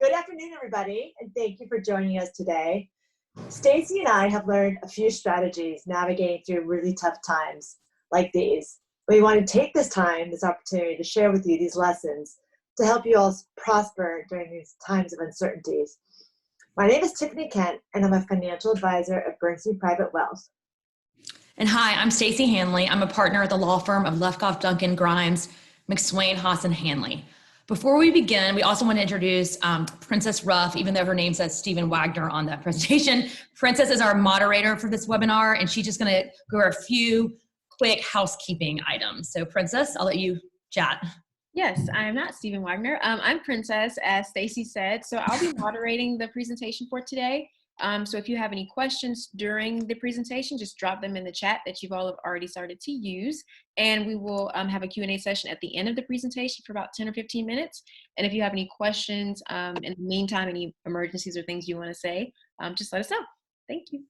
Good afternoon, everybody, and thank you for joining us today. Stacy and I have learned a few strategies navigating through really tough times like these. We want to take this opportunity to share with you these lessons to help you all prosper during these times of uncertainties. My name is Tiffany Kent, and I'm a financial advisor at Bernstein Private Wealth. And hi, I'm Stacey Hanley. I'm a partner at the law firm of Lefkoff, Duncan, Grimes, McSwain, Haas, and Hanley. Before we begin, we also want to introduce Princess Ruff, even though her name says Stephen Wagner on that presentation. Princess is our moderator for this webinar, and she's just going to go over a few quick housekeeping items. So Princess, I'll let you chat. Yes, I am not Stephen Wagner. I'm Princess, as Stacey said. So I'll be moderating the presentation for today. So if you have any questions during the presentation, just drop them in the chat that you've all have already started to use. And we will have a Q&A session at the end of the presentation for about 10 or 15 minutes. And if you have any questions, in the meantime, any emergencies or things you want to say, just let us know. Thank you.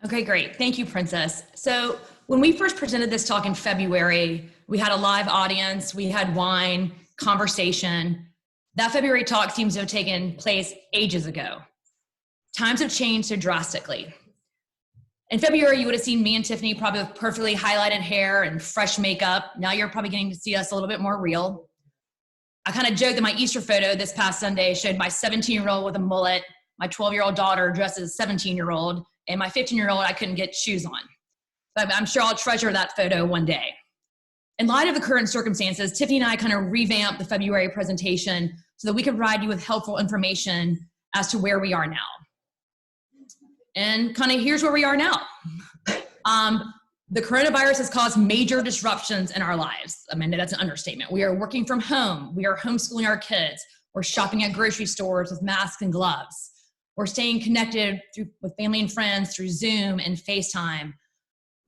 Okay, great. Thank you, Princess. So when we first presented this talk in February, we had a live audience, we had wine, conversation. That February talk seems to have taken place ages ago. Times have changed so drastically. In February, you would have seen me and Tiffany probably with perfectly highlighted hair and fresh makeup. Now you're probably getting to see us a little bit more real. I kind of joked that my Easter photo this past Sunday showed my 17-year-old with a mullet, my 12-year-old daughter dressed as a 17-year-old, and my 15-year-old I couldn't get shoes on. But I'm sure I'll treasure that photo one day. In light of the current circumstances, Tiffany and I kind of revamped the February presentation so that we could provide you with helpful information as to where we are now. And kind of here's where we are now. The coronavirus has caused major disruptions in our lives. I mean, that's an understatement. We are working from home. We are homeschooling our kids. We're shopping at grocery stores with masks and gloves. We're staying connected with family and friends through Zoom and FaceTime.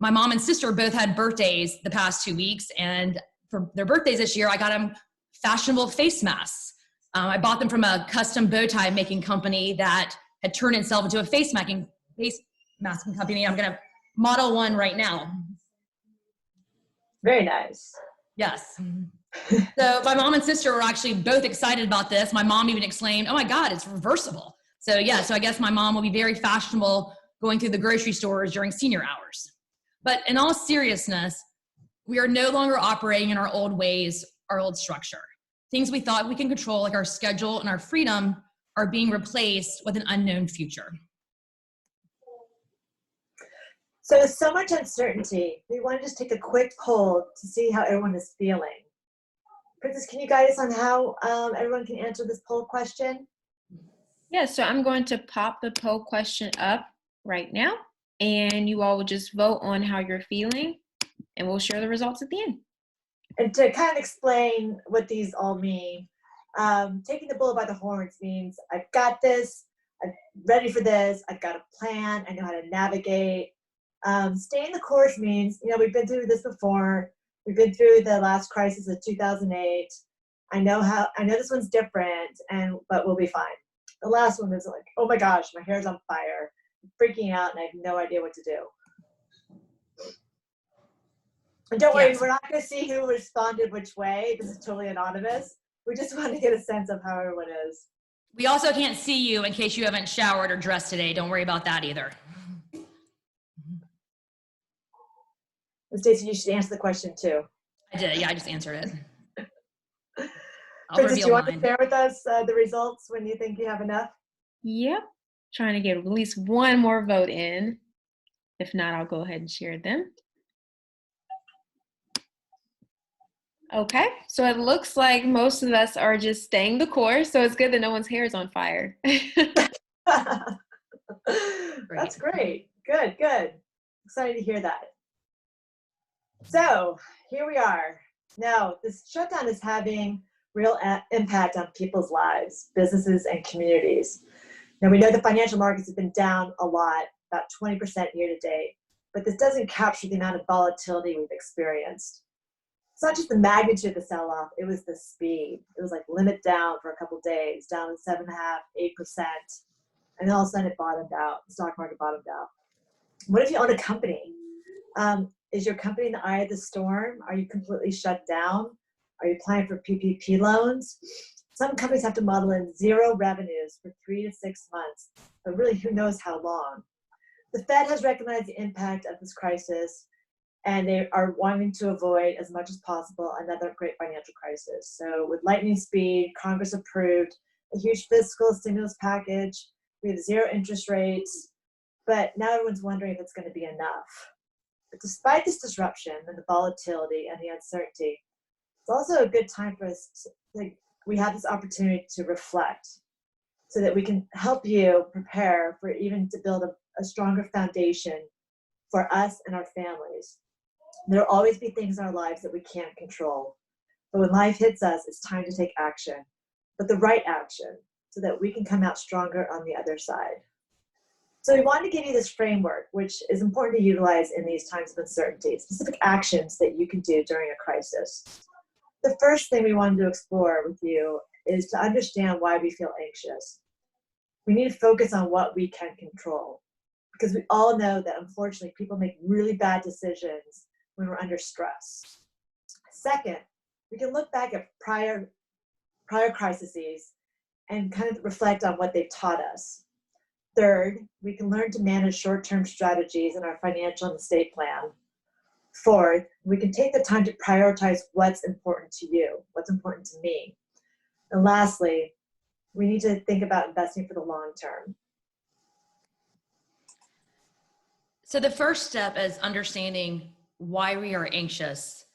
My mom and sister both had birthdays the past 2 weeks, and for their birthdays this year, I got them fashionable face masks. I bought them from a custom bow tie making company that had turned itself into a face masking company. I'm going to model one right now. Very nice. Yes. So my mom and sister were actually both excited about this. My mom even exclaimed, "Oh my God, it's reversible." So yeah, so I guess my mom will be very fashionable going through the grocery stores during senior hours. But in all seriousness, we are no longer operating in our old ways, our old structure. Things we thought we can control, like our schedule and our freedom, are being replaced with an unknown future. So with so much uncertainty, we want to just take a quick poll to see how everyone is feeling. Princess, can you guide us on how everyone can answer this poll question? Yeah, so I'm going to pop the poll question up right now, and you all will just vote on how you're feeling, and we'll share the results at the end. And to kind of explain what these all mean, taking the bull by the horns means I've got this, I'm ready for this, I've got a plan, I know how to navigate. Staying the course means, we've been through this before. We've been through the last crisis of 2008. I know this one's different, but we'll be fine. The last one was like, oh my gosh, my hair's on fire. I'm freaking out and I have no idea what to do. And don't worry, we're not going to see who responded which way. This is totally anonymous. We just want to get a sense of how everyone is. We also can't see you in case you haven't showered or dressed today. Don't worry about that either. Stacey, you should answer the question too. I did, yeah, I just answered it. Princess, do you want to share with us the results when you think you have enough? Yep, trying to get at least one more vote in. If not, I'll go ahead and share them. Okay, so it looks like most of us are just staying the course, so it's good that no one's hair is on fire. That's great. Good, good. Excited to hear that. So here we are. Now, this shutdown is having real impact on people's lives, businesses, and communities. Now, we know the financial markets have been down a lot, about 20% year to date, but this doesn't capture the amount of volatility we've experienced. It's not just the magnitude of the sell-off, it was the speed. It was like limit down for a couple of days, down to 7.5%, 8%, and then all of a sudden it bottomed out. The stock market bottomed out. What if you own a company? Is your company in the eye of the storm? Are you completely shut down? Are you applying for PPP loans? Some companies have to model in zero revenues for 3 to 6 months, but really who knows how long. The Fed has recognized the impact of this crisis, and they are wanting to avoid as much as possible another great financial crisis. So with lightning speed, Congress approved a huge fiscal stimulus package. We have zero interest rates, but now everyone's wondering if it's going to be enough. But despite this disruption and the volatility and the uncertainty, it's also a good time for us to, we have this opportunity to reflect so that we can help you prepare for even to build a stronger foundation for us and our families. There will always be things in our lives that we can't control. But when life hits us, it's time to take action, but the right action so that we can come out stronger on the other side. So we want to give you this framework, which is important to utilize in these times of uncertainty, specific actions that you can do during a crisis. The first thing we wanted to explore with you is to understand why we feel anxious. We need to focus on what we can control, because we all know that unfortunately people make really bad decisions when we're under stress. Second, we can look back at prior crises and kind of reflect on what they've taught us. Third, we can learn to manage short-term strategies in our financial and estate plan. Fourth, we can take the time to prioritize what's important to you, what's important to me. And lastly, we need to think about investing for the long term. So the first step is understanding why we are anxious.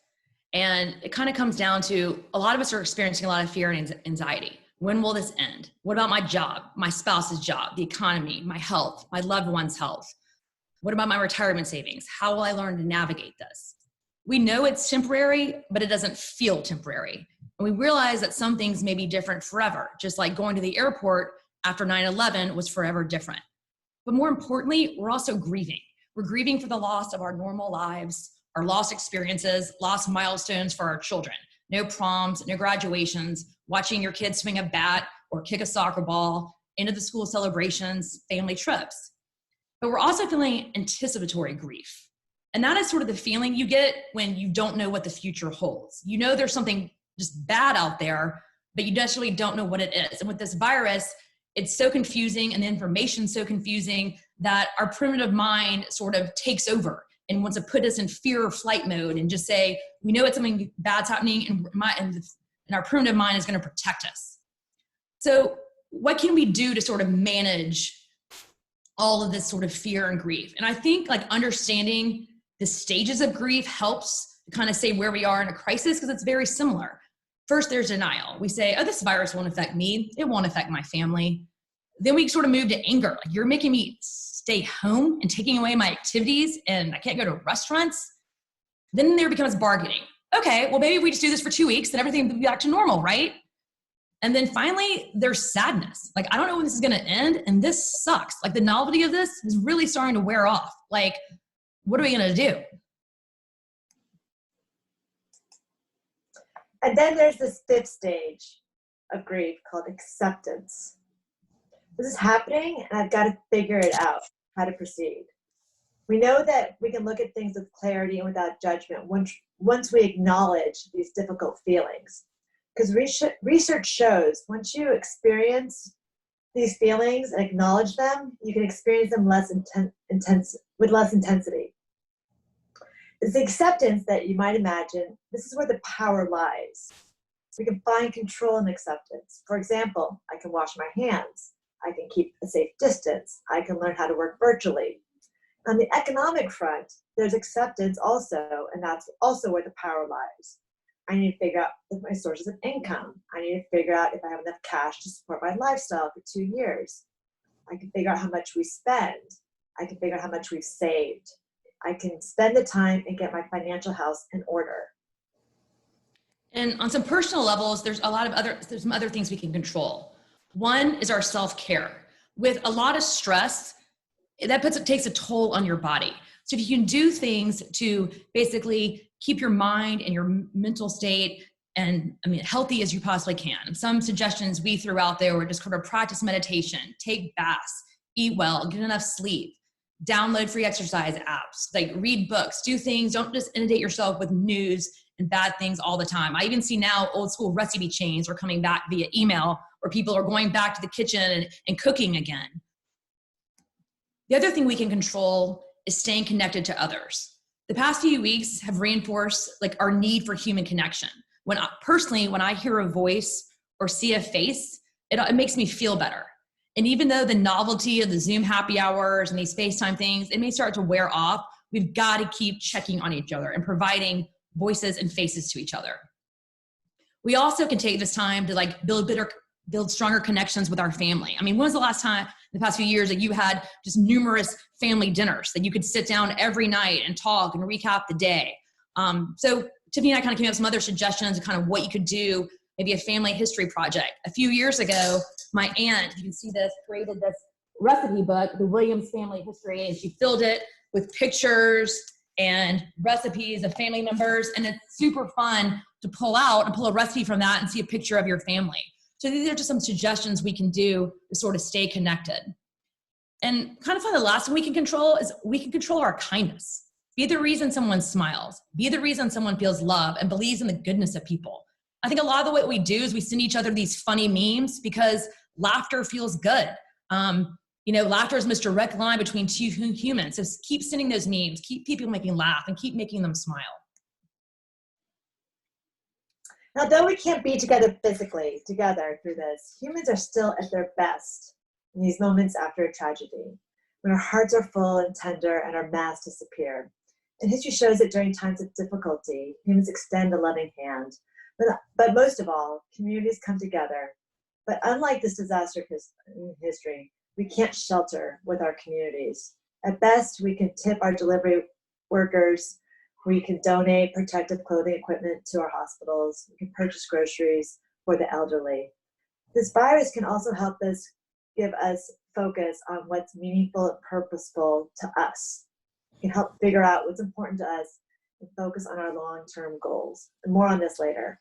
And it kind of comes down to a lot of us are experiencing a lot of fear and anxiety. When will this end? What about my job, my spouse's job, the economy, my health, my loved one's health? What about my retirement savings? How will I learn to navigate this? We know it's temporary, but it doesn't feel temporary. And we realize that some things may be different forever, just like going to the airport after 9/11 was forever different. But more importantly, we're also grieving. We're grieving for the loss of our normal lives, our lost experiences, lost milestones for our children. No proms, no graduations, watching your kids swing a bat or kick a soccer ball, end of the school celebrations, family trips. But we're also feeling anticipatory grief. And that is sort of the feeling you get when you don't know what the future holds. You know there's something just bad out there, but you necessarily don't know what it is. And with this virus, it's so confusing and the information's so confusing that our primitive mind sort of takes over and wants to put us in fear or flight mode and just say, we know it's something bad's happening and our primitive mind is going to protect us. So what can we do to sort of manage all of this sort of fear and grief? And I think like understanding the stages of grief helps kind of say where we are in a crisis, because it's very similar. First, there's denial. We say, oh, this virus won't affect me. It won't affect my family. Then we sort of move to anger. Like, you're making me stay home and taking away my activities and I can't go to restaurants. Then there becomes bargaining. Okay, well, maybe if we just do this for 2 weeks, then everything will be back to normal, right? And then finally, there's sadness. Like, I don't know when this is going to end, and this sucks. Like, the novelty of this is really starting to wear off. Like, what are we going to do? And then there's this fifth stage of grief called acceptance. This is happening, and I've got to figure it out, how to proceed. We know that we can look at things with clarity and without judgment once we acknowledge these difficult feelings. Because research shows once you experience these feelings and acknowledge them, you can experience them with less intensity. It's the acceptance that you might imagine. This is where the power lies. We can find control in acceptance. For example, I can wash my hands. I can keep a safe distance. I can learn how to work virtually. On the economic front, there's acceptance also, and that's also where the power lies. I need to figure out my sources of income. I need to figure out if I have enough cash to support my lifestyle for 2 years. I can figure out how much we spend. I can figure out how much we've saved. I can spend the time and get my financial house in order. And on some personal levels, there's some other things we can control. One is our self-care. With a lot of stress, that takes a toll on your body. So if you can do things to basically keep your mind and your mental state healthy as you possibly can. Some suggestions we threw out there were just kind of practice meditation, take baths, eat well, get enough sleep, download free exercise apps, like read books, do things. Don't just inundate yourself with news and bad things all the time. I even see now old school recipe chains are coming back via email, where people are going back to the kitchen and cooking again. The other thing we can control is staying connected to others. The past few weeks have reinforced like our need for human connection. When I hear a voice or see a face, it makes me feel better. And even though the novelty of the Zoom happy hours and these FaceTime things, it may start to wear off, we've got to keep checking on each other and providing voices and faces to each other. We also can take this time to like build stronger connections with our family. I mean, when was the last time in the past few years that you had just numerous family dinners that you could sit down every night and talk and recap the day? So Tiffany and I kind of came up with some other suggestions of kind of what you could do, maybe a family history project. A few years ago, my aunt, you can see this, created this recipe book, the Williams Family History, and she filled it with pictures and recipes of family members. And it's super fun to pull out and pull a recipe from that and see a picture of your family. So these are just some suggestions we can do to sort of stay connected. And kind of the last thing we can control is we can control our kindness. Be the reason someone smiles. Be the reason someone feels love and believes in the goodness of people. I think a lot of the what we do is we send each other these funny memes because laughter feels good. Laughter is Mr. Direct line between two humans. So keep sending those memes, keep people making laugh, and keep making them smile. Now, though we can't be together physically together through this, humans are still at their best in these moments after a tragedy, when our hearts are full and tender and our masks disappear. And history shows that during times of difficulty, humans extend a loving hand. But most of all, communities come together. But unlike this disaster history, we can't shelter with our communities. At best, we can tip our delivery workers. We can donate protective clothing equipment to our hospitals. We can purchase groceries for the elderly. This virus can also give us focus on what's meaningful and purposeful to us. It can help figure out what's important to us and focus on our long-term goals. And more on this later.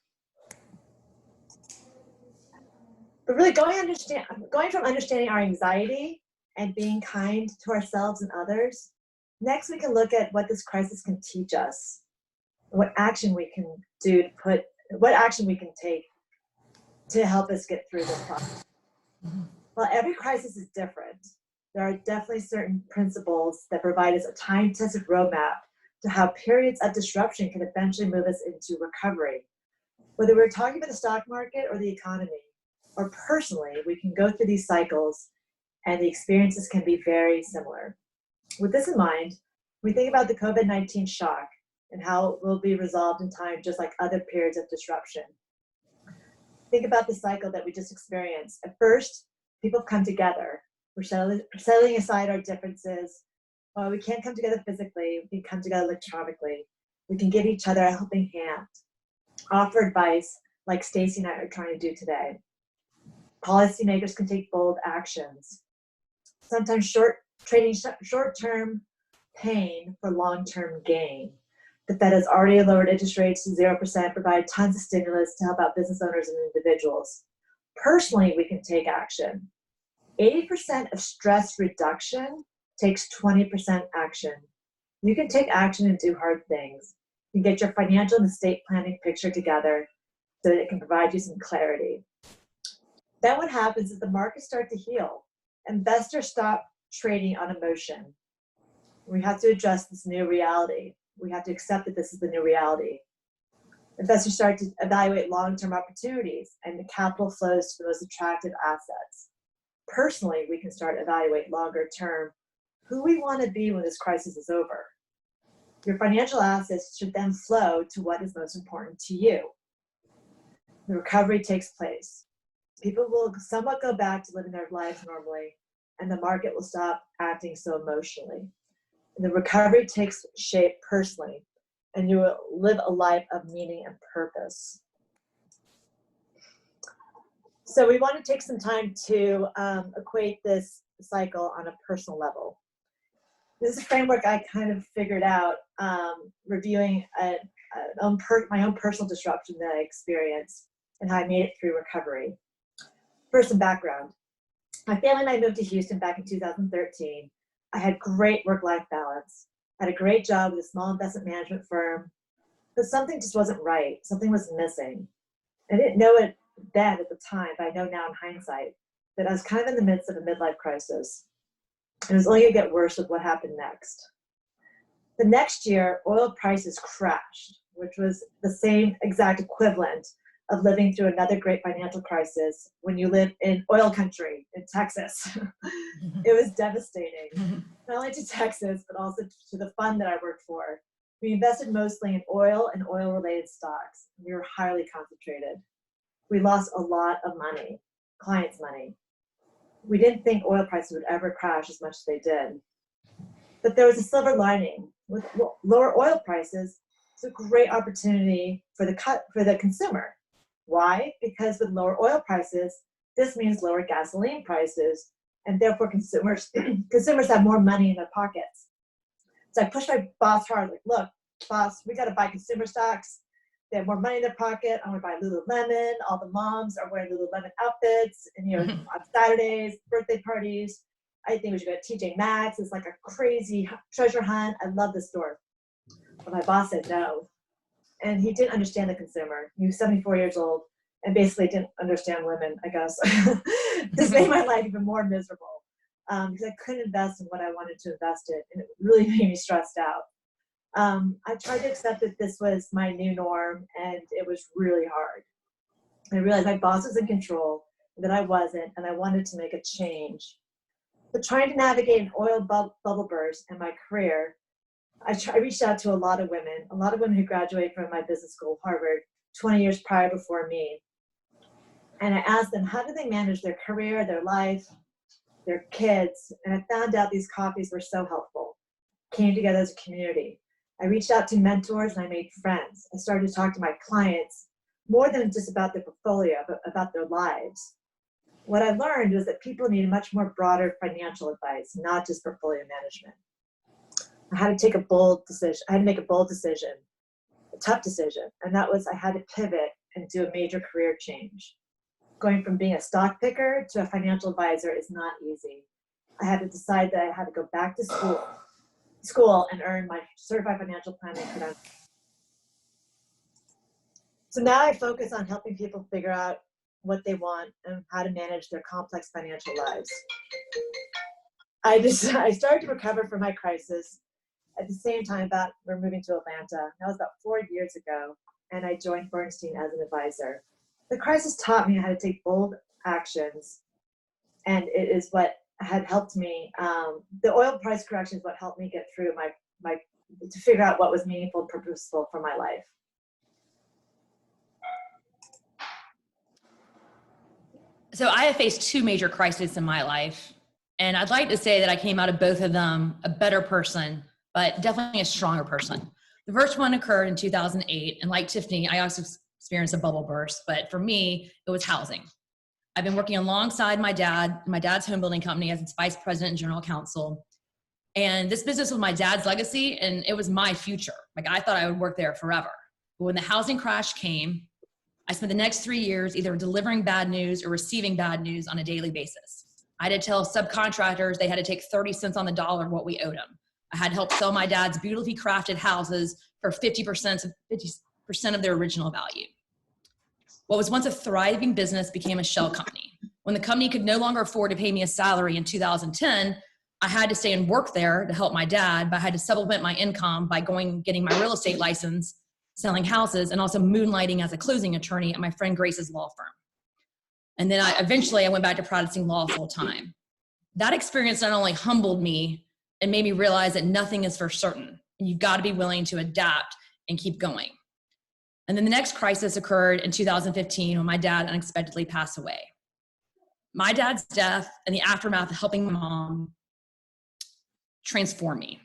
But really going from understanding our anxiety and being kind to ourselves and others, next we can look at what this crisis can teach us, what action we can take to help us get through this process. While every crisis is different, there are definitely certain principles that provide us a time-tested roadmap to how periods of disruption can eventually move us into recovery. Whether we're talking about the stock market or the economy, or personally, we can go through these cycles and the experiences can be very similar. With this in mind, we think about the COVID-19 shock and how it will be resolved in time, just like other periods of disruption. Think about the cycle that we just experienced. At first, people come together. We're setting aside our differences. While we can't come together physically, we can come together electronically. We can give each other a helping hand, offer advice like Stacy and I are trying to do today. Policymakers can take bold actions. Sometimes trading short-term pain for long-term gain. The Fed has already lowered interest rates to 0%, provided tons of stimulus to help out business owners and individuals. Personally, we can take action. 80% of stress reduction takes 20% action. You can take action and do hard things. You can get your financial and estate planning picture together so that it can provide you some clarity. Then what happens is the markets start to heal. Investors stop trading on emotion. We have to address this new reality. We have to accept that this is the new reality. Investors start to evaluate long-term opportunities and the capital flows to the most attractive assets. Personally, we can start evaluate longer term who we want to be when this crisis is over. Your financial assets should then flow to what is most important to you. The recovery takes place. People will somewhat go back to living their lives normally, and the market will stop acting so emotionally. And the recovery takes shape personally, and you will live a life of meaning and purpose. So we want to take some time to equate this cycle on a personal level. This is a framework I kind of figured out reviewing my own personal disruption that I experienced and how I made it through recovery. First, some background. My family and I moved to Houston back in 2013. I had great work-life balance. I had a great job with a small investment management firm. but something just wasn't right. Something was missing. I didn't know it then at the time, but I know now in hindsight that I was kind of in the midst of a midlife crisis. It was only going to get worse with what happened next. The next year, oil prices crashed, which was the same exact equivalent of living through another great financial crisis when you live in oil country in Texas. It was devastating, not only to Texas, but also to the fund that I worked for. We invested mostly in oil and oil-related stocks. We were highly concentrated. We lost a lot of money, clients' money. We didn't think oil prices would ever crash as much as they did. But there was a silver lining. With lower oil prices, it's a great opportunity for the consumer. Why? Because with lower oil prices, this means lower gasoline prices, and therefore consumers have more money in their pockets. So I pushed my boss hard, like, look, boss, we got to buy consumer stocks. They have more money in their pocket. I want to buy Lululemon. All the moms are wearing Lululemon outfits, and on Saturdays, birthday parties. I think we should go to TJ Maxx. It's like a crazy treasure hunt. I love this store. But my boss said no. And he didn't understand the consumer. He was 74 years old and basically didn't understand women, I guess. This made my life even more miserable because I couldn't invest in what I wanted to invest in. And it really made me stressed out. I tried to accept that this was my new norm, and it was really hard. I realized my boss was in control, that I wasn't, and I wanted to make a change. But trying to navigate an oil bubble burst in my career, I reached out to a lot of women who graduated from my business school, Harvard, 20 years prior before me. And I asked them, how do they manage their career, their life, their kids? And I found out these coffees were so helpful. Came together as a community. I reached out to mentors and I made friends. I started to talk to my clients more than just about their portfolio, but about their lives. What I learned was that people need much more broader financial advice, not just portfolio management. I had to take a bold decision. I had to make a bold decision, a tough decision. And that was I had to pivot and do a major career change. Going from being a stock picker to a financial advisor is not easy. I had to decide that I had to go back to school and earn my certified financial planning credential. So now I focus on helping people figure out what they want and how to manage their complex financial lives. I started to recover from my crisis at the same time we're moving to Atlanta. That was about 4 years ago, and I joined Bernstein as an advisor. The crisis taught me how to take bold actions, and it is what had helped me. The oil price correction is what helped me get through to figure out what was meaningful and purposeful for my life. So I have faced two major crises in my life, and I'd like to say that I came out of both of them a better person, but definitely a stronger person. The first one occurred in 2008, and like Tiffany, I also experienced a bubble burst, but for me, it was housing. I've been working alongside my dad's home building company as its vice president and general counsel. And this business was my dad's legacy, and it was my future. Like, I thought I would work there forever. But when the housing crash came, I spent the next 3 years either delivering bad news or receiving bad news on a daily basis. I had to tell subcontractors they had to take 30 cents on the dollar of what we owed them. I had helped sell my dad's beautifully crafted houses for 50% of their original value. What was once a thriving business became a shell company. When the company could no longer afford to pay me a salary in 2010, I had to stay and work there to help my dad, but I had to supplement my income by getting my real estate license, selling houses, and also moonlighting as a closing attorney at my friend Grace's law firm. And then eventually I went back to practicing law full time. That experience not only humbled me and made me realize that nothing is for certain. And you've got to be willing to adapt and keep going. And then the next crisis occurred in 2015 when my dad unexpectedly passed away. My dad's death and the aftermath of helping my mom transformed me.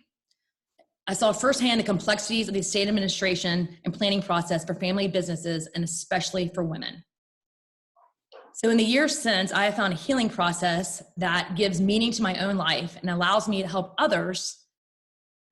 I saw firsthand the complexities of the estate administration and planning process for family businesses, and especially for women. So in the years since, I have found a healing process that gives meaning to my own life and allows me to help others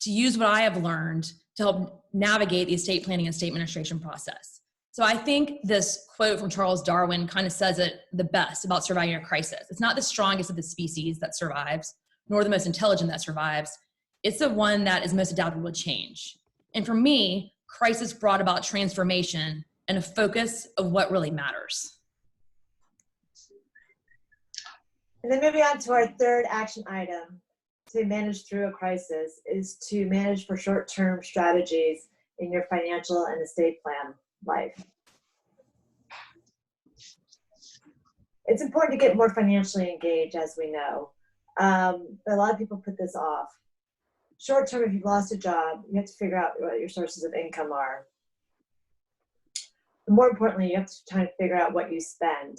to use what I have learned to help navigate the estate planning and estate administration process. So I think this quote from Charles Darwin kind of says it the best about surviving a crisis. It's not the strongest of the species that survives, nor the most intelligent that survives. It's the one that is most adaptable to change. And for me, crisis brought about transformation and a focus of what really matters. And then moving on to our third action item to manage through a crisis is to manage for short-term strategies in your financial and estate plan life. It's important to get more financially engaged, as we know, but a lot of people put this off. Short term, if you've lost a job, you have to figure out what your sources of income are. But more importantly, you have to try to figure out what you spend.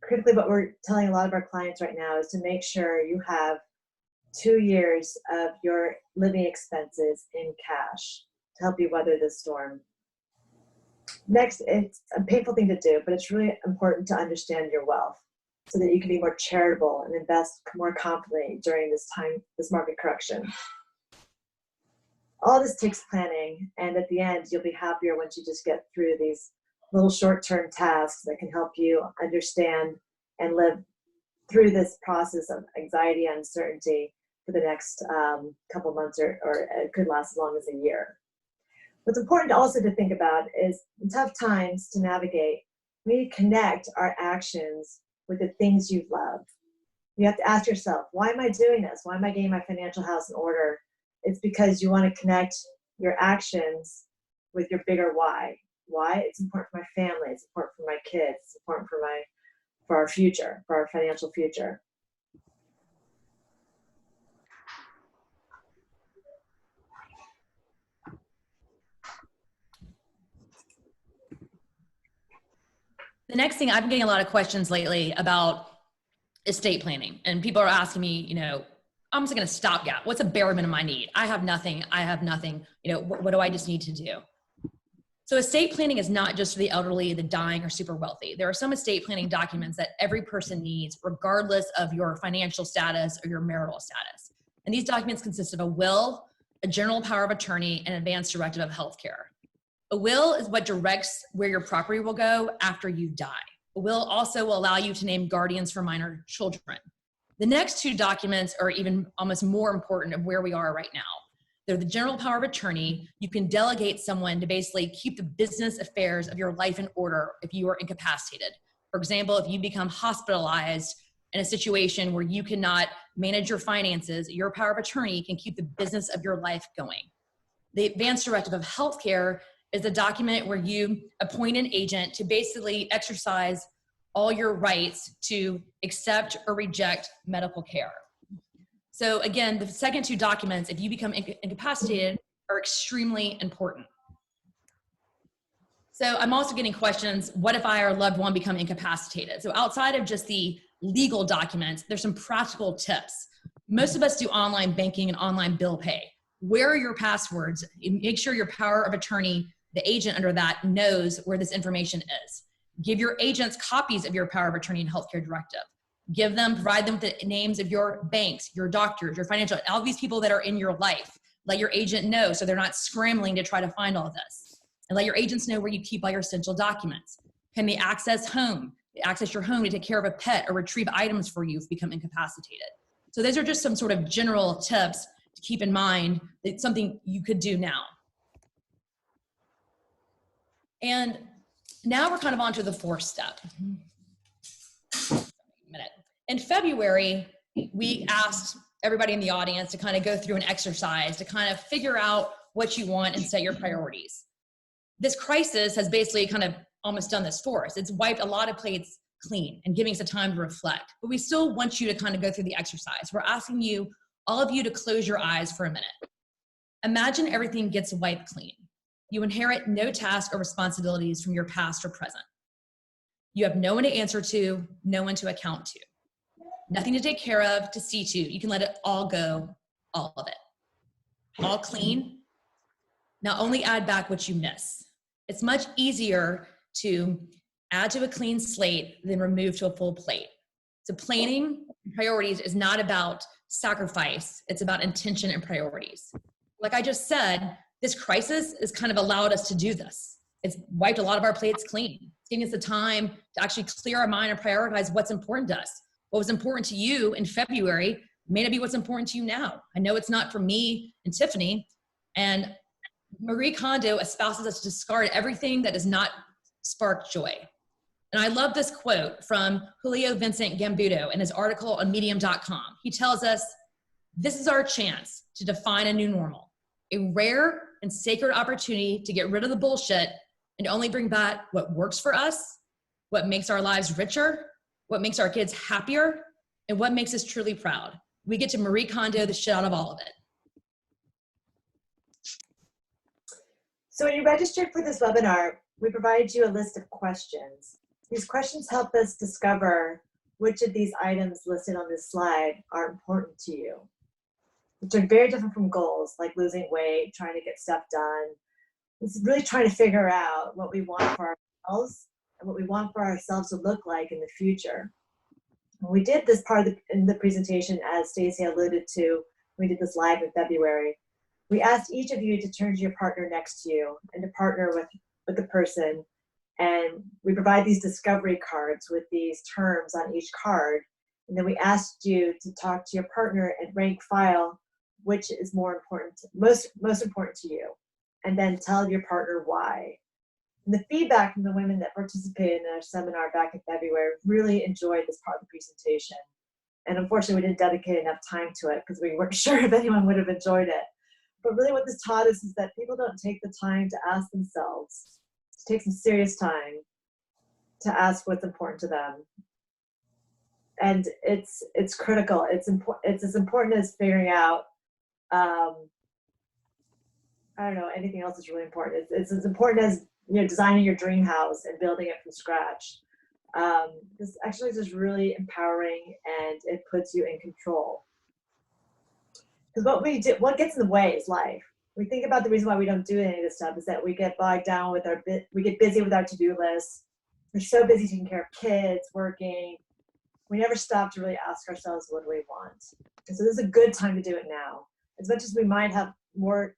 Critically, what we're telling a lot of our clients right now is to make sure you have 2 years of your living expenses in cash to help you weather this storm. Next, it's a painful thing to do, but it's really important to understand your wealth so that you can be more charitable and invest more confidently during this time, this market correction. All this takes planning, and at the end, you'll be happier once you just get through these little short-term tasks that can help you understand and live through this process of anxiety and uncertainty for the next couple months, or it could last as long as a year. What's important also to think about is in tough times to navigate, we need to connect our actions with the things you love. You have to ask yourself, why am I doing this? Why am I getting my financial house in order? It's because you want to connect your actions with your bigger why. Why? It's important for my family. It's important for my kids. It's important for our future, for our financial future. The next thing, I've been getting a lot of questions lately about estate planning, and people are asking me, I'm just going to stopgap. What's a bare minimum I need? I have nothing. What do I just need to do? So estate planning is not just for the elderly, the dying, or super wealthy. There are some estate planning documents that every person needs, regardless of your financial status or your marital status. And these documents consist of a will, a general power of attorney, and advance directive of healthcare. A will is what directs where your property will go after you die. A will also will allow you to name guardians for minor children. The next two documents are even almost more important of where we are right now. They're the general power of attorney. You can delegate someone to basically keep the business affairs of your life in order if you are incapacitated. For example, if you become hospitalized in a situation where you cannot manage your finances, your power of attorney can keep the business of your life going. The advance directive of healthcare is a document where you appoint an agent to basically exercise all your rights to accept or reject medical care. So again, the second two documents, if you become incapacitated, are extremely important. So I'm also getting questions, what if I or a loved one become incapacitated? So outside of just the legal documents, there's some practical tips. Most of us do online banking and online bill pay. Where are your passwords? Make sure your power of attorney, the agent under that, knows where this information is. Give your agents copies of your power of attorney and healthcare directive. Provide them with the names of your banks, your doctors, your financial, all these people that are in your life. Let your agent know so they're not scrambling to try to find all this. And let your agents know where you keep all your essential documents. Can they access your home to take care of a pet or retrieve items for you if you become incapacitated? So those are just some sort of general tips to keep in mind. It's something you could do now. And now we're kind of on to the fourth step. In February, we asked everybody in the audience to kind of go through an exercise to kind of figure out what you want and set your priorities. This crisis has basically kind of almost done this for us. It's wiped a lot of plates clean and giving us a time to reflect. But we still want you to kind of go through the exercise. We're asking you, all of you, to close your eyes for a minute. Imagine everything gets wiped clean. You inherit no tasks or responsibilities from your past or present. You have no one to answer to, no one to account to. Nothing to take care of, to see to. You can let it all go, all of it. All clean. Now only add back what you miss. It's much easier to add to a clean slate than remove to a full plate. So planning priorities is not about sacrifice. It's about intention and priorities. Like I just said, this crisis has kind of allowed us to do this. It's wiped a lot of our plates clean. It's giving us the time to actually clear our mind and prioritize what's important to us. What was important to you in February may not be what's important to you now. I know it's not for me and Tiffany, and Marie Kondo espouses us to discard everything that does not spark joy. And I love this quote from Julio Vincent Gambudo in his article on medium.com. He tells us, this is our chance to define a new normal, a rare and sacred opportunity to get rid of the bullshit and only bring back what works for us, what makes our lives richer, what makes our kids happier, and what makes us truly proud. We get to Marie Kondo the shit out of all of it. So when you registered for this webinar, we provided you a list of questions. These questions help us discover which of these items listed on this slide are important to you, which are very different from goals like losing weight, trying to get stuff done. It's really trying to figure out what we want for ourselves and what we want for ourselves to look like in the future. When we did this part of in the presentation, as Stacey alluded to, we did this live in February. We asked each of you to turn to your partner next to you and to partner with the person. And we provide these discovery cards with these terms on each card. And then we asked you to talk to your partner and rank file which is more important, most important to you. And then tell your partner why. And the feedback from the women that participated in our seminar back in February really enjoyed this part of the presentation. And unfortunately, we didn't dedicate enough time to it because we weren't sure if anyone would have enjoyed it. But really what this taught us is that people don't take the time to ask themselves, to take some serious time to ask what's important to them. And it's critical. It's as important as figuring out, I don't know, anything else is really important. It's as important as, you know, designing your dream house and building it from scratch. This actually is just really empowering, and it puts you in control. Because what gets in the way is life. We think about the reason why we don't do any of this stuff is that we get bogged down with we get busy with our to-do lists. We're so busy taking care of kids, working. We never stop to really ask ourselves, what do we want? And so this is a good time to do it now. As much as we might have more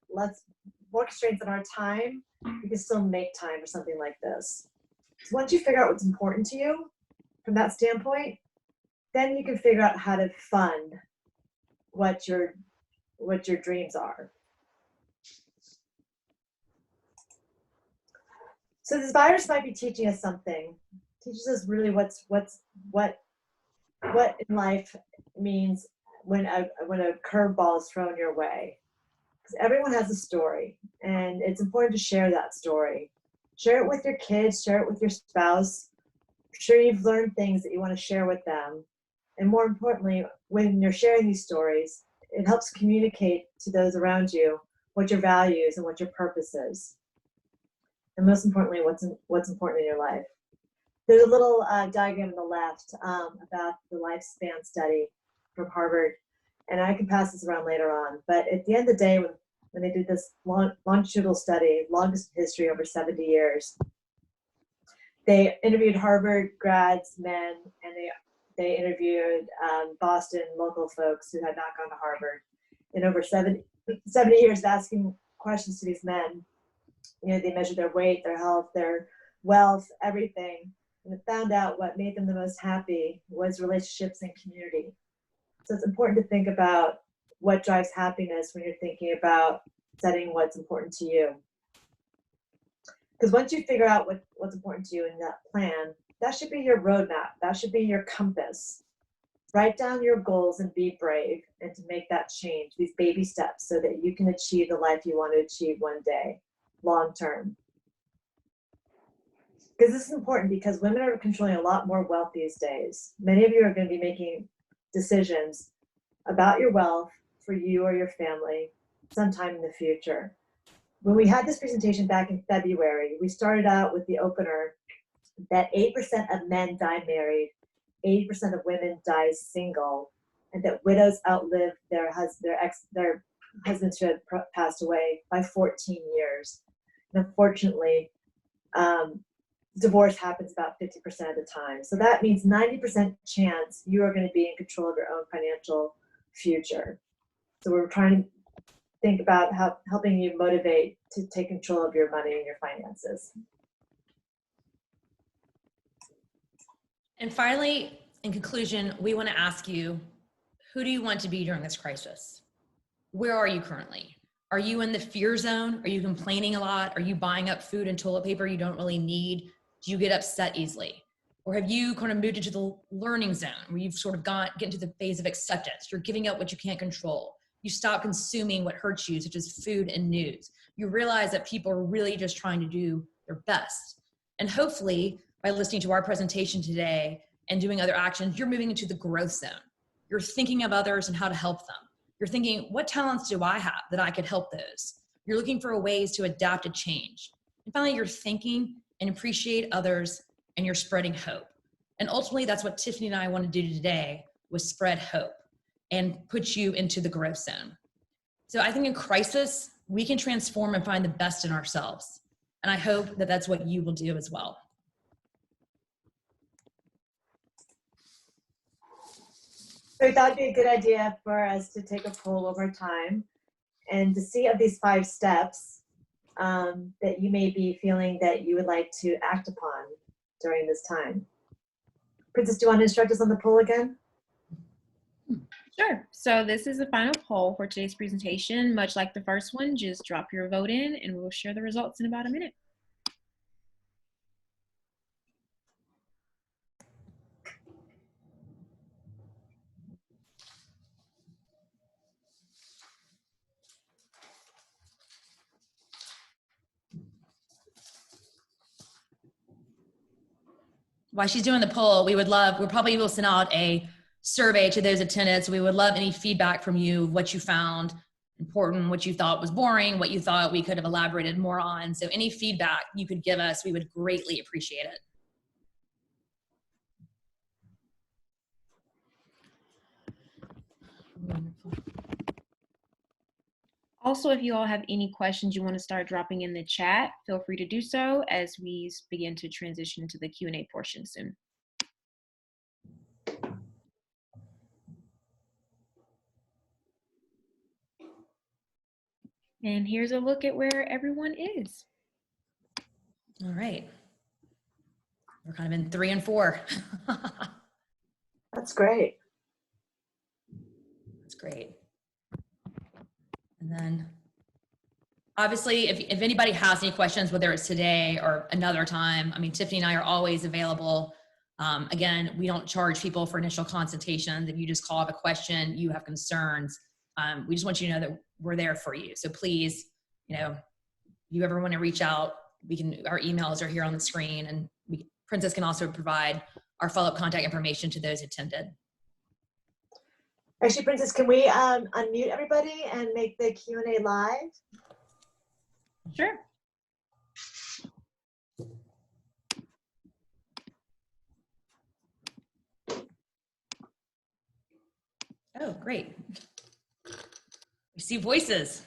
constraints on our time, you can still make time for something like this. So once you figure out what's important to you from that standpoint, then you can figure out how to fund what your dreams are. So this virus might be teaching us something. It teaches us really what in life means when a curveball is thrown your way. Because everyone has a story, and it's important to share that story. Share it with your kids, share it with your spouse. I'm sure you've learned things that you want to share with them. And more importantly, when you're sharing these stories, it helps communicate to those around you what your values and what your purpose is. And most importantly, what's important in your life. There's a little diagram on the left about the lifespan study from Harvard, and I can pass this around later on. But at the end of the day, when they did this longitudinal study, longest history over 70 years, they interviewed Harvard grads, men, and they interviewed Boston local folks who had not gone to Harvard. In over 70 years, asking questions to these men. You know, they measured their weight, their health, their wealth, everything. And it found out what made them the most happy was relationships and community. So it's important to think about what drives happiness when you're thinking about setting what's important to you. Because once you figure out what's important to you in that plan, that should be your roadmap. That should be your compass. Write down your goals and be brave, and to make that change, these baby steps, so that you can achieve the life you want to achieve one day, long term. Because this is important, because women are controlling a lot more wealth these days. Many of you are going to be making decisions about your wealth for you or your family sometime in the future. When we had this presentation back in February, we started out with the opener that 8% of men die married, 80% of women die single, and that widows outlive their husbands who had passed away by 14 years. And unfortunately, divorce happens about 50% of the time. So that means 90% chance you are going to be in control of your own financial future. So we're trying to think about helping you motivate to take control of your money and your finances. And finally, in conclusion, we want to ask you, who do you want to be during this crisis? Where are you currently? Are you in the fear zone? Are you complaining a lot? Are you buying up food and toilet paper you don't really need? Do you get upset easily? Or have you kind of moved into the learning zone where you've sort of get into the phase of acceptance? You're giving up what you can't control. You stop consuming what hurts you, such as food and news. You realize that people are really just trying to do their best. And hopefully, by listening to our presentation today and doing other actions, you're moving into the growth zone. You're thinking of others and how to help them. You're thinking, what talents do I have that I could help those? You're looking for ways to adapt to change. And finally, you're thinking and appreciate others, and you're spreading hope. And ultimately, that's what Tiffany and I want to do today, was spread hope and put you into the growth zone. So I think in crisis, we can transform and find the best in ourselves. And I hope that that's what you will do as well. So we thought it'd be a good idea for us to take a poll over time and to see of these 5 steps that you may be feeling that you would like to act upon during this time. Princess, do you want to instruct us on the poll again? Sure. So this is the final poll for today's presentation. Much like the first one, just drop your vote in and we'll share the results in about a minute. While she's doing the poll, we'll probably will send out a survey to those attendants. We would love any feedback from you, what you found important, what you thought was boring, what you thought we could have elaborated more on. So any feedback you could give us, we would greatly appreciate it. Also, if you all have any questions you want to start dropping in the chat, feel free to do so as we begin to transition into the Q&A portion soon. And here's a look at where everyone is. All right. We're kind of in 3 and 4. That's great. That's great. And then obviously, if anybody has any questions, whether it's today or another time, I mean, Tiffany and I are always available. Again, we don't charge people for initial consultations. If you just call up a question, you have concerns, we just want you to know that we're there for you. So please, you know, if you ever want to reach out, our emails are here on the screen, and Princess can also provide our follow-up contact information to those attended. Actually, Princess, can we unmute everybody and make the Q&A live? Sure. Oh, great. We see voices.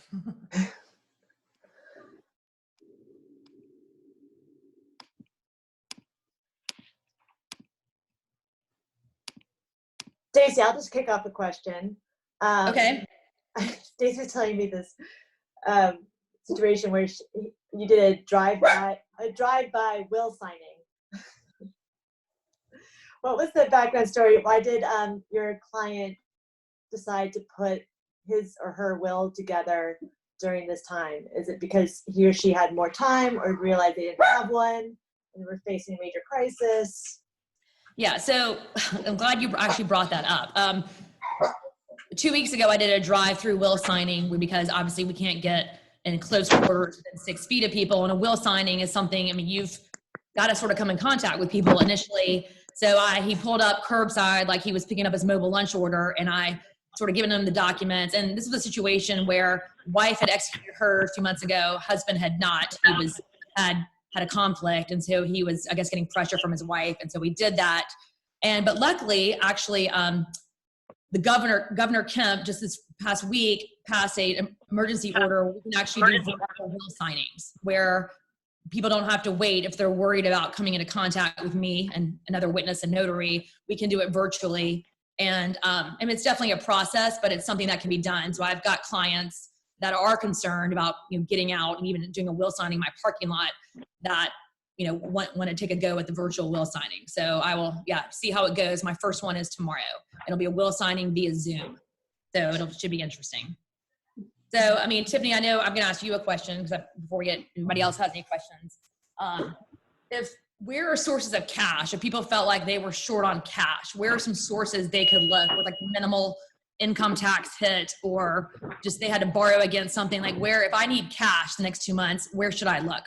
Stacey, I'll just kick off a question. Okay. Stacey was telling me this situation where you did a drive-by will signing. What was the background story? Why did your client decide to put his or her will together during this time? Is it because he or she had more time, or realized they didn't have one and they were facing a major crisis? Yeah, so I'm glad you actually brought that up. 2 weeks ago, I did a drive-through will signing because obviously we can't get in close quarters within 6 feet of people. And a will signing is something, I mean, you've got to sort of come in contact with people initially. So he pulled up curbside like he was picking up his mobile lunch order, and I sort of given him the documents. And this was a situation where wife had executed hers 2 months ago, husband had not. He had a conflict, and so he was, I guess, getting pressure from his wife, and so we did that. But luckily, actually, the Governor Kemp just this past week passed an emergency order where we can actually do virtual will signings, where people don't have to wait if they're worried about coming into contact with me and another witness and notary. We can do it virtually, and it's definitely a process, but it's something that can be done. So I've got clients that are concerned about getting out and even doing a will signing in my parking lot that want to take a go at the virtual will signing. So I will see how it goes. My first one is tomorrow. It'll be a will signing via Zoom, so should be interesting. So, I mean, Tiffany, I know I'm going to ask you a question because before we get anybody else has any questions. Where are sources of cash? If people felt like they were short on cash, where are some sources they could look with like minimal income tax hit, or just they had to borrow against something? Like, where, if I need cash the next 2 months, where should I look?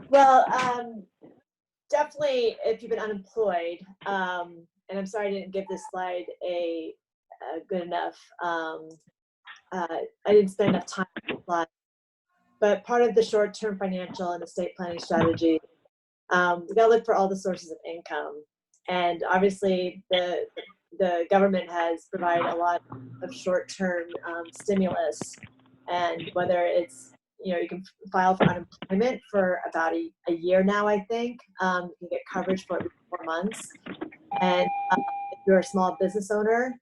Well, definitely if you've been unemployed, and I'm sorry I didn't give this slide a good enough, I didn't spend enough time on the slide, but part of the short-term financial and estate planning strategy, we gotta look for all the sources of income. And obviously the government has provided a lot of short-term stimulus, and whether it's, you know, you can file for unemployment for about a year now, I think. You can get coverage for at least 4 months. And if you're a small business owner,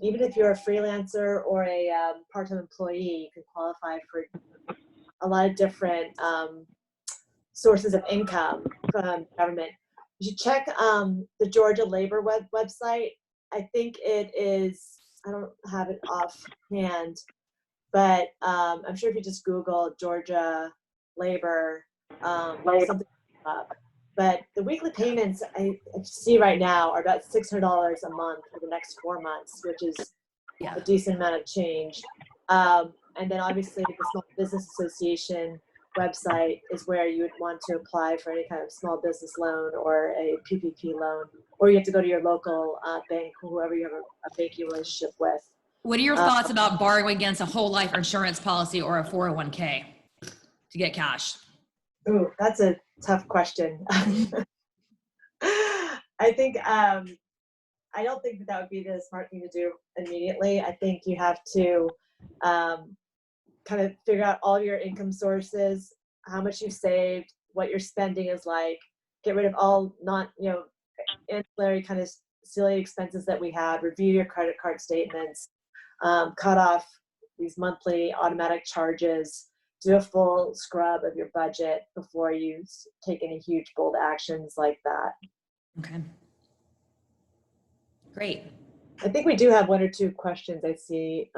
even if you're a freelancer or a part-time employee, you can qualify for a lot of different sources of income from government. You should check the Georgia Labor website. I think it is, I don't have it offhand, but I'm sure if you just Google Georgia Labor, something up. But the weekly payments I see right now are about $600 a month for the next 4 months, which is a decent amount of change. And then obviously the Small Business Association website is where you would want to apply for any kind of small business loan or a PPP loan, or you have to go to your local bank, whoever you have a banking relationship with. What are your thoughts about borrowing against a whole life insurance policy or a 401k to get cash? Ooh, that's a tough question. I think, I don't think that would be the smart thing to do immediately. I think you have to kind of figure out all your income sources, how much you've saved, what your spending is like, get rid of all ancillary kind of silly expenses that we have, review your credit card statements, cut off these monthly automatic charges, do a full scrub of your budget before you take any huge, bold actions like that. Okay. Great. I think we do have 1 or 2 questions I see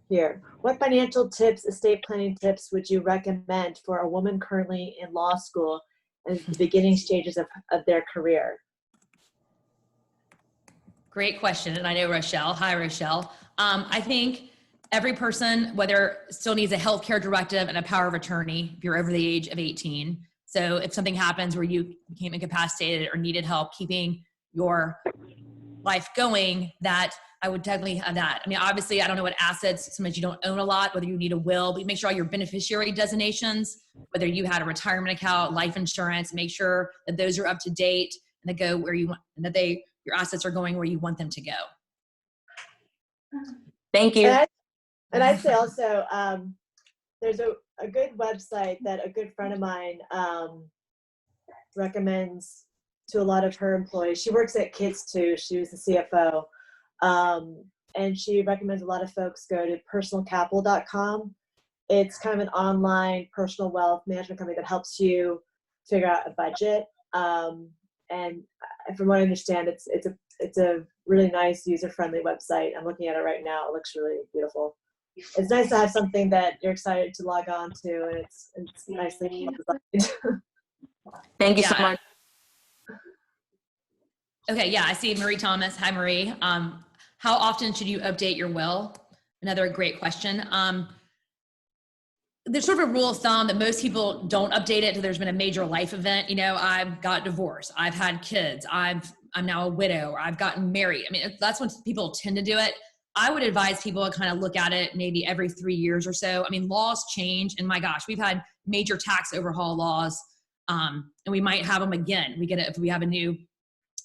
here. What financial tips, estate planning tips would you recommend for a woman currently in law school and the beginning stages of their career? Great question. And I know Rochelle. Hi, Rochelle. I think every person, whether still needs a healthcare directive and a power of attorney, if you're over the age of 18. So if something happens where you became incapacitated or needed help keeping your life going, that I would definitely have that. I mean, obviously, I don't know what assets, sometimes you don't own a lot, whether you need a will, but make sure all your beneficiary designations, whether you had a retirement account, life insurance, make sure that those are up to date and they go where you want, and that your assets are going where you want them to go. Thank you. And I'd say also, there's a good website that a good friend of mine recommends to a lot of her employees. She works at Kids too. She was the CFO. And she recommends a lot of folks go to personalcapital.com. It's kind of an online personal wealth management company that helps you figure out a budget. And from what I understand, it's a really nice user-friendly website. I'm looking at it right now. It looks really beautiful. It's nice to have something that you're excited to log on to, and it's nicely designed. Thank you so much. Okay, yeah, I see Marie Thomas. Hi, Marie. How often should you update your will? Another great question. There's sort of a rule of thumb that most people don't update it until there's been a major life event. You know, I've got divorced, I've had kids, I'm now a widow, or I've gotten married. I mean, that's when people tend to do it. I would advise people to kind of look at it maybe every 3 years or so. I mean, laws change, and my gosh, we've had major tax overhaul laws, and we might have them again. We get it if we have a new,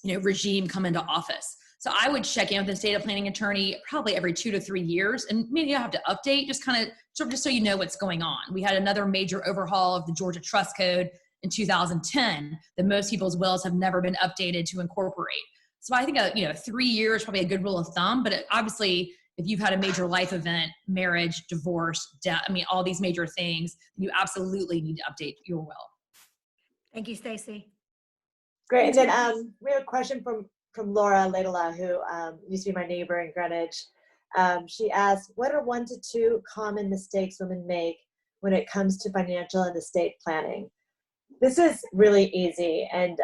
regime come into office. So I would check in with the estate planning attorney probably every 2 to 3 years, and maybe you have to update just so you know what's going on. We had another major overhaul of the Georgia Trust Code in 2010 that most people's wills have never been updated to incorporate. So I think 3 years probably a good rule of thumb. But obviously, if you've had a major life event, marriage, divorce, death, all these major things, you absolutely need to update your will. Thank you, Stacy. Great. And then we have a question from from Laura Ladala, who used to be my neighbor in Greenwich. She asked, what are 1 to 2 common mistakes women make when it comes to financial and estate planning? This is really easy. And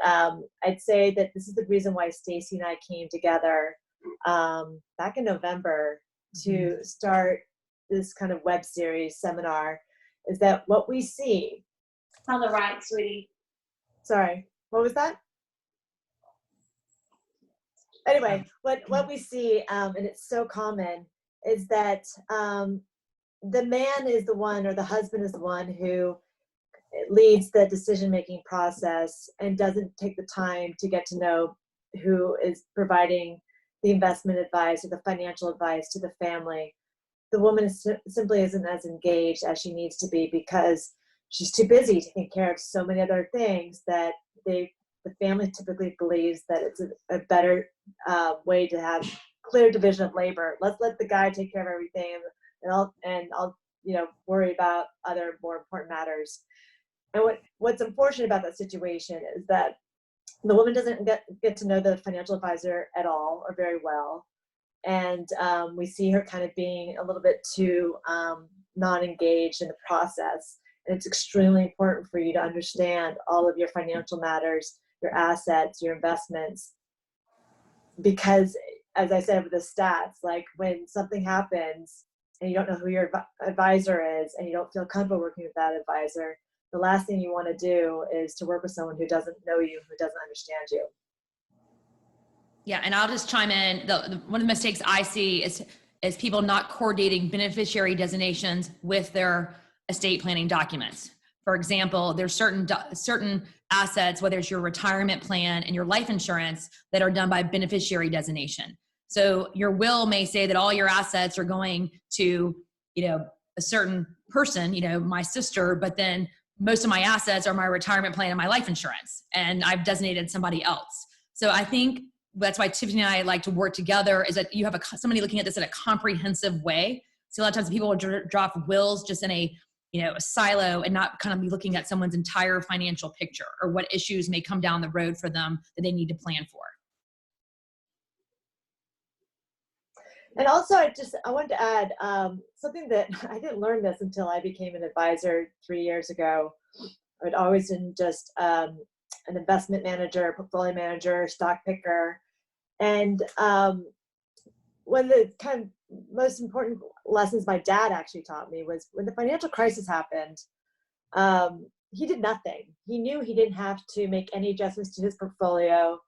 I'd say that this is the reason why Stacy and I came together back in November to start this kind of web series seminar, is that what we see. On the right, sweetie. Sorry, what was that? Anyway, what we see, and it's so common, is that the man is the one, or the husband is the one who leads the decision-making process and doesn't take the time to get to know who is providing the investment advice or the financial advice to the family. The woman simply isn't as engaged as she needs to be because she's too busy taking care of so many other things that the family typically believes that it's a better way to have clear division of labor. Let's let the guy take care of everything, and I'll worry about other more important matters. And what's unfortunate about that situation is that the woman doesn't get to know the financial advisor at all or very well. And we see her kind of being a little bit too non-engaged in the process. And it's extremely important for you to understand all of your financial matters, your assets, your investments. Because as I said with the stats, like when something happens and you don't know who your advisor is and you don't feel comfortable working with that advisor, the last thing you want to do is to work with someone who doesn't know you, who doesn't understand you. Yeah, and I'll just chime in. One of the mistakes I see is people not coordinating beneficiary designations with their estate planning documents. For example, there's certain assets, whether it's your retirement plan and your life insurance, that are done by beneficiary designation. So your will may say that all your assets are going to, a certain person, my sister, but then most of my assets are my retirement plan and my life insurance, and I've designated somebody else. So I think that's why Tiffany and I like to work together, is that you have somebody looking at this in a comprehensive way. So a lot of times people will drop wills just in a silo and not kind of be looking at someone's entire financial picture or what issues may come down the road for them that they need to plan for. And also, I wanted to add something that I didn't learn this until I became an advisor 3 years ago. I'd always been just an investment manager, portfolio manager, stock picker. And one of the kind of most important lessons my dad actually taught me was when the financial crisis happened, he did nothing. He knew he didn't have to make any adjustments to his portfolio.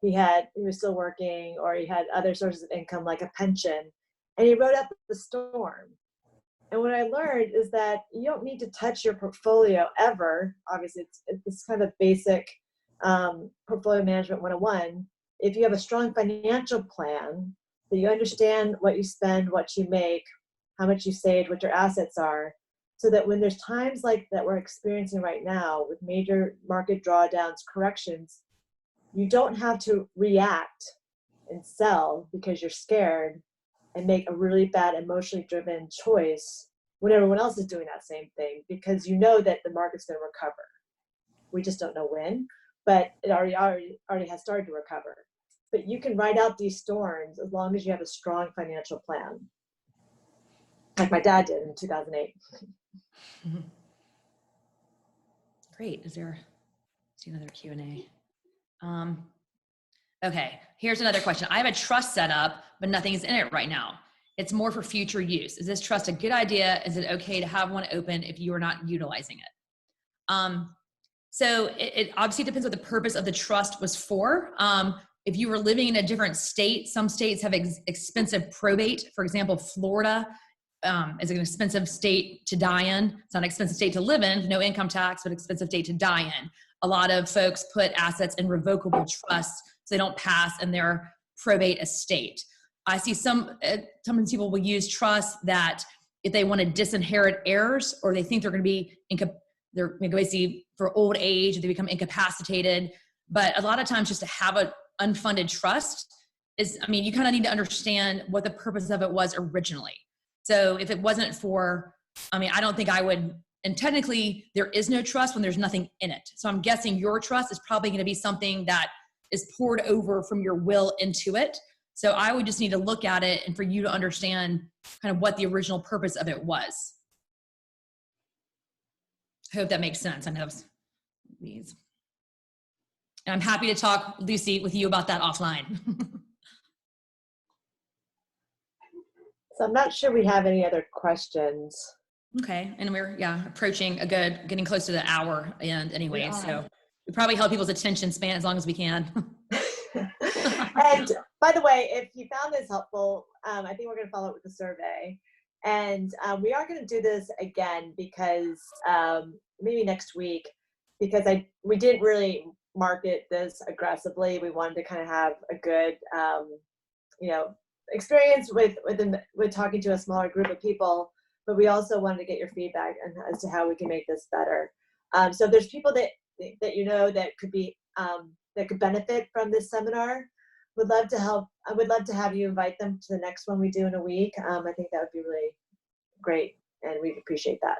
He was still working, or he had other sources of income like a pension, and he rode out the storm. And what I learned is that you don't need to touch your portfolio ever. Obviously, it's kind of a basic portfolio management 101. If you have a strong financial plan, that you understand what you spend, what you make, how much you save, what your assets are, so that when there's times like that we're experiencing right now with major market drawdowns, corrections, you don't have to react and sell because you're scared and make a really bad emotionally driven choice when everyone else is doing that same thing, because you know that the market's going to recover. We just don't know when, but it already has started to recover. But you can ride out these storms as long as you have a strong financial plan, like my dad did in 2008. Mm-hmm. Great. See another Q&A. Okay, here's another question. I have a trust set up, but nothing is in it right now. It's more for future use. Is this trust a good idea? Is it okay to have one open if you are not utilizing it? So it obviously depends what the purpose of the trust was for. If you were living in a different state, some states have expensive probate. For example, Florida is an expensive state to die in. It's not an expensive state to live in, no income tax, but expensive state to die in. A lot of folks put assets in revocable trusts so they don't pass in their probate estate. I see sometimes people will use trusts that if they want to disinherit heirs, or they think they're going to be they're basically for old age, they become incapacitated. But a lot of times just to have an unfunded trust you kind of need to understand what the purpose of it was originally. So if it wasn't for, I don't think I would, and technically there is no trust when there's nothing in it. So I'm guessing your trust is probably going to be something that is poured over from your will into it. So I would just need to look at it and for you to understand kind of what the original purpose of it was. I hope that makes sense. I know these. And I'm happy to talk, Lucy, with you about that offline. So I'm not sure we have any other questions. Okay, and we're approaching getting close to the hour end anyway. So we probably held people's attention span as long as we can. And by the way, if you found this helpful, I think we're going to follow up with the survey. And we are going to do this again because maybe next week, because we didn't really market this aggressively. We wanted to kind of have a good, experience with talking to a smaller group of people, but we also wanted to get your feedback as to how we can make this better. So if there's people that that could be that could benefit from this seminar, would love to help. I would love to have you invite them to the next one we do in a week. I think that would be really great, and we'd appreciate that.